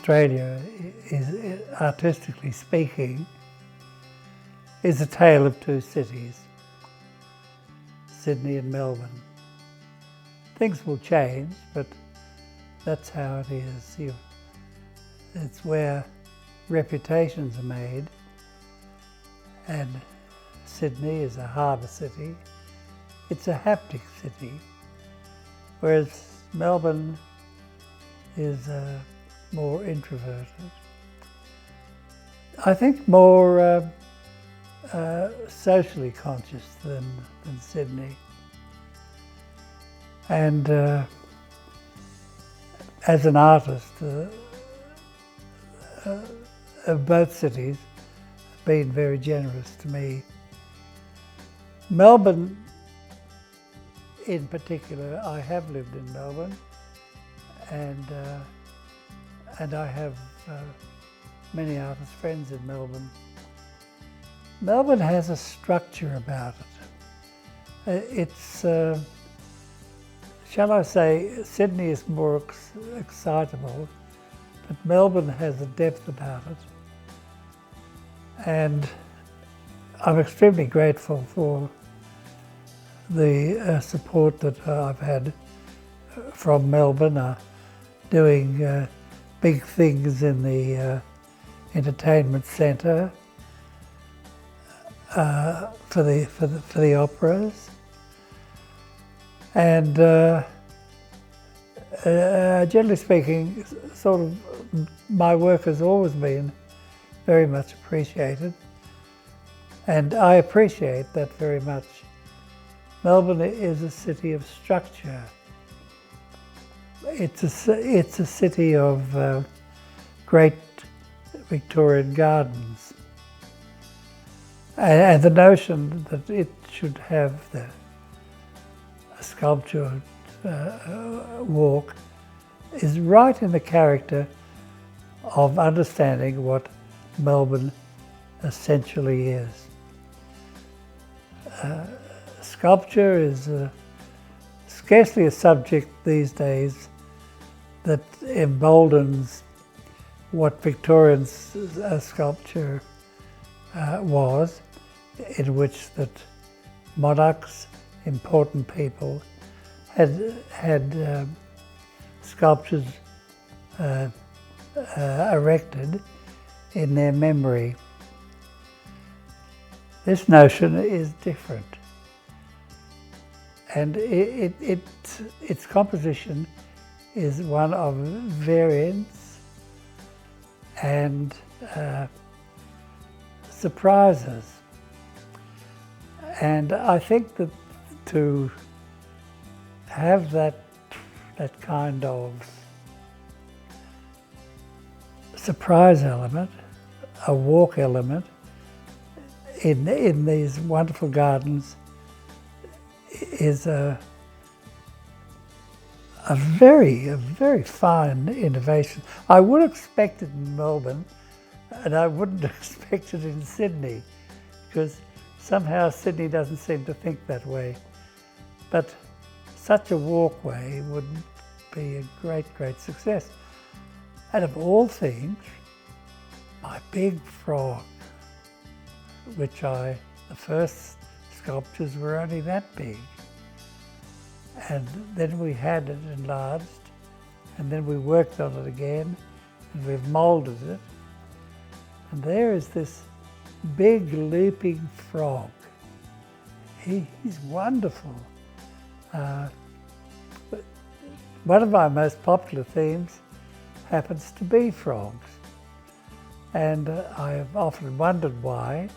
Australia is, artistically speaking, is a tale of two cities, Sydney and Melbourne. Things will change, but that's how it is. It's where reputations are made, and Sydney is a harbour city. It's a haptic city, whereas Melbourne is more introverted. I think more socially conscious than Sydney. And as an artist, both cities have been very generous to me. Melbourne, in particular, I have lived in Melbourne, and I have many artist friends in Melbourne. Melbourne has a structure about it. It's, shall I say, Sydney is more excitable, but Melbourne has a depth about it. And I'm extremely grateful for the support that I've had from Melbourne, doing big things in the entertainment centre for the operas, and generally speaking, sort of my work has always been very much appreciated, and I appreciate that very much. Melbourne is a city of structure. It's a city of great Victorian gardens, and the notion that it should have a sculptured walk is right in the character of understanding what Melbourne essentially is. Sculpture is scarcely a subject these days that emboldens what Victorian sculpture was, in which that monarchs, important people, had sculptures erected in their memory. This notion is different, and its composition is one of variance and surprises. And I think that to have that kind of surprise element, a walk element, in these wonderful gardens is a very fine innovation. I would expect it in Melbourne, and I wouldn't expect it in Sydney, because somehow Sydney doesn't seem to think that way. But such a walkway would be a great success. And of all things, my big frog, which the first sculptures were only that big. And then we had it enlarged, and then we worked on it again, and we've moulded it. And there is this big leaping frog. He's wonderful. One of my most popular themes happens to be frogs. And I have often wondered why.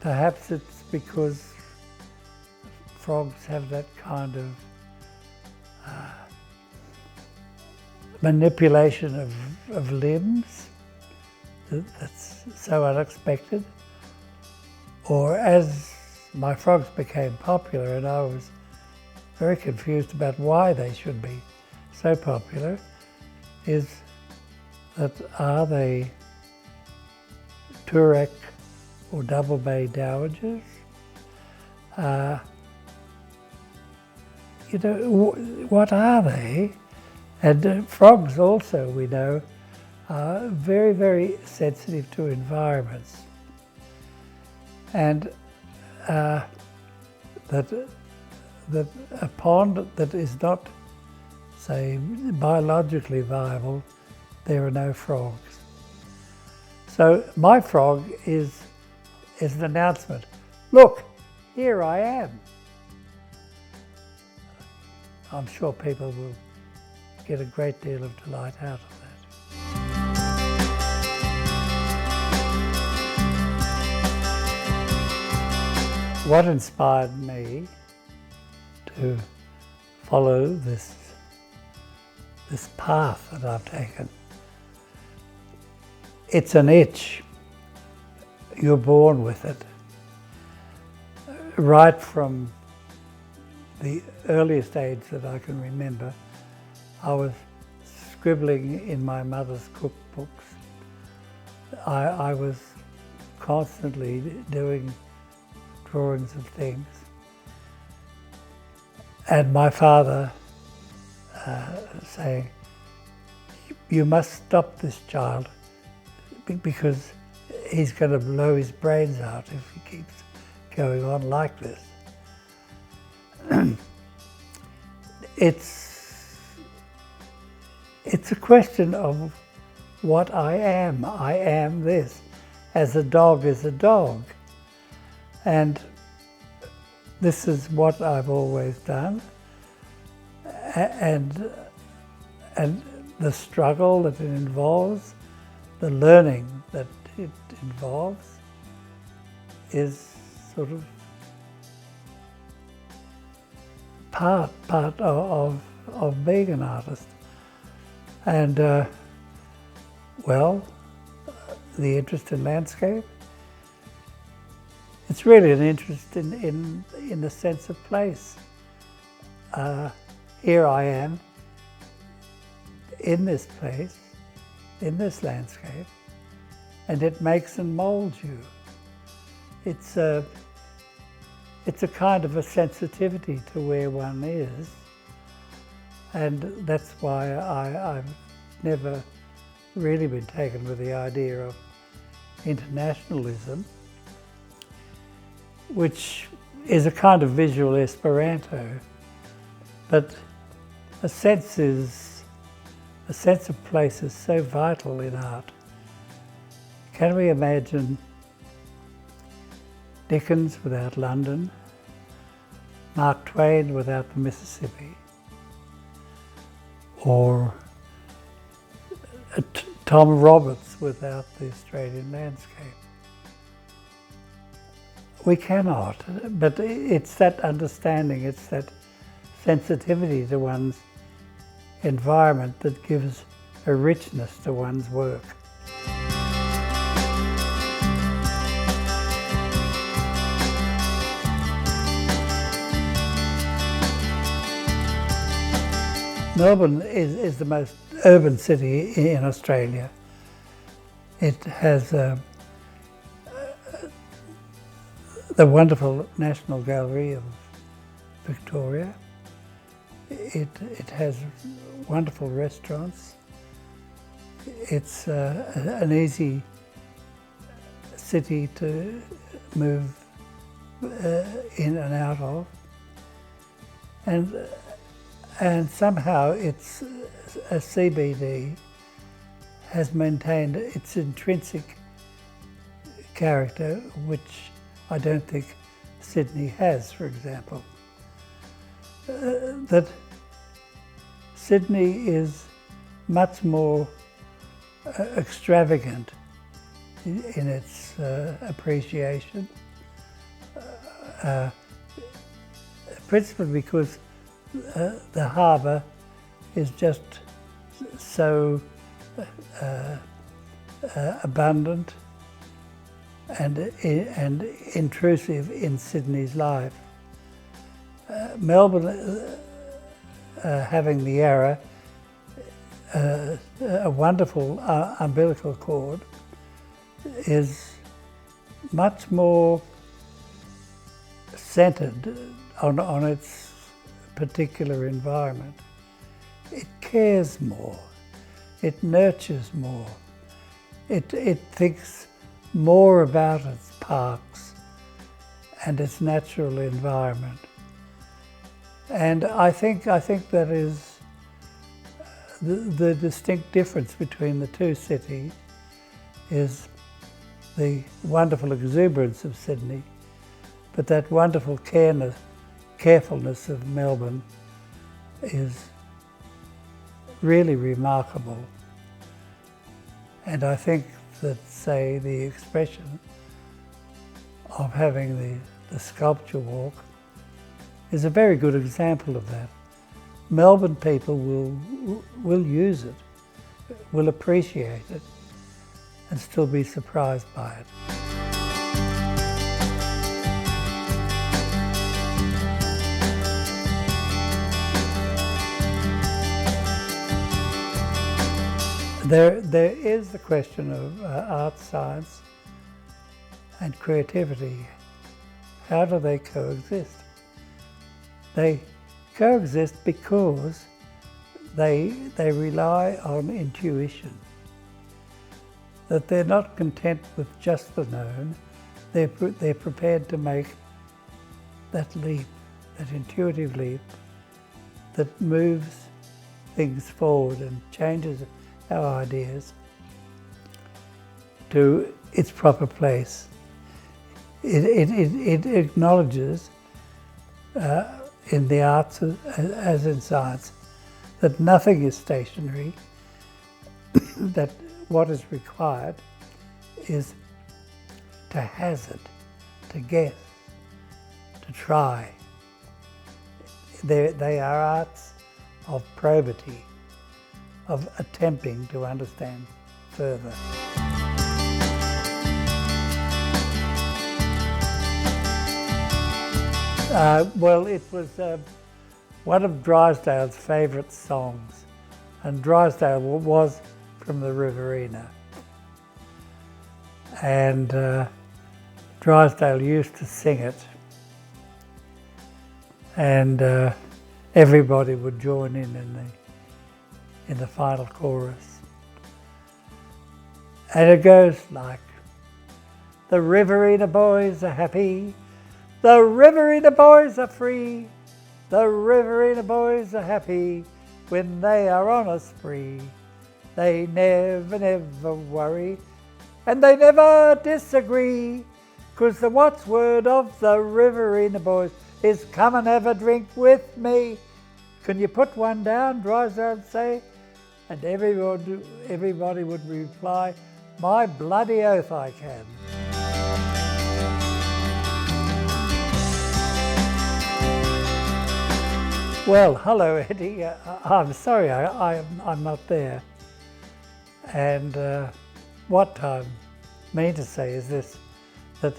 Perhaps it's because frogs have that kind of manipulation of limbs that's so unexpected. Or as my frogs became popular, and I was very confused about why they should be so popular, is that are they Toorak or Double Bay Dowagers? What are they? And frogs also, we know, are very, very sensitive to environments, and that a pond that is not, say, biologically viable, there are no frogs. So my frog is an announcement. Look, here I am. I'm sure people will get a great deal of delight out of that. What inspired me to follow this path that I've taken? It's an itch. You're born with it. Right from the earliest age that I can remember, I was scribbling in my mother's cookbooks. I was constantly doing drawings of things. And my father saying, you must stop this child because he's going to blow his brains out if he keeps going on like this. It's a question of what I am. I am this, as a dog is a dog. And this is what I've always done. And the struggle that it involves, the learning that it involves, is sort of part of being an artist. And well, the interest in landscape, it's really an interest in the sense of place. Here I am in this place, in this landscape, and it makes and molds you. It's a kind of a sensitivity to where one is, and that's why I've never really been taken with the idea of internationalism, which is a kind of visual Esperanto, but a sense of place is so vital in art. Can we imagine Dickens without London, Mark Twain without the Mississippi, or Tom Roberts without the Australian landscape? We cannot, but it's that understanding, it's that sensitivity to one's environment that gives a richness to one's work. Melbourne is the most urban city in Australia. It has the wonderful National Gallery of Victoria. It has wonderful restaurants. It's an easy city to move in and out of. And somehow it's a CBD has maintained its intrinsic character, which I don't think Sydney has, for example. That Sydney is much more extravagant in its appreciation, principally because the harbour is just so abundant and intrusive in Sydney's life. Melbourne, having the Yarra, a wonderful umbilical cord, is much more centred on its particular environment. It cares more. it nurtures more. It thinks more about its parks and its natural environment. And I think that is the distinct difference between the two cities is the wonderful exuberance of Sydney, but that wonderful carefulness of Melbourne is really remarkable. And I think that, say, the expression of having the sculpture walk is a very good example of that. Melbourne people will use it, will appreciate it, and still be surprised by it. There is the question of art, science, and creativity. How do they coexist? They coexist because they rely on intuition. That they're not content with just the known, they're prepared to make that leap, that intuitive leap that moves things forward and changes our ideas to its proper place. It acknowledges in the arts as in science that nothing is stationary, that what is required is to hazard, to guess, to try. They are arts of probity, of attempting to understand further. Well, it was one of Drysdale's favourite songs, and Drysdale was from the Riverina. And Drysdale used to sing it, and everybody would join in the final chorus. And it goes like, the Riverina boys are happy, the Riverina boys are free, the Riverina boys are happy when they are on a spree. They never worry, and they never disagree, 'cause the watchword of the Riverina boys is come and have a drink with me. Can you put one down, Drysdale would say? And everybody would reply, my bloody oath I can. Well, hello Eddie, I'm sorry I'm not there. And what I mean to say is this, that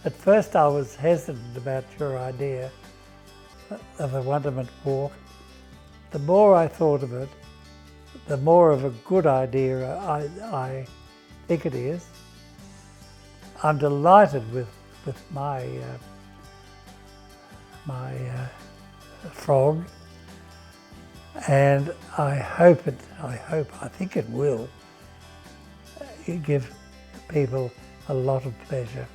at first I was hesitant about your idea of a wonderment walk. The more I thought of it, the more of a good idea I think it is. I'm delighted with my frog, and I think it will give people a lot of pleasure.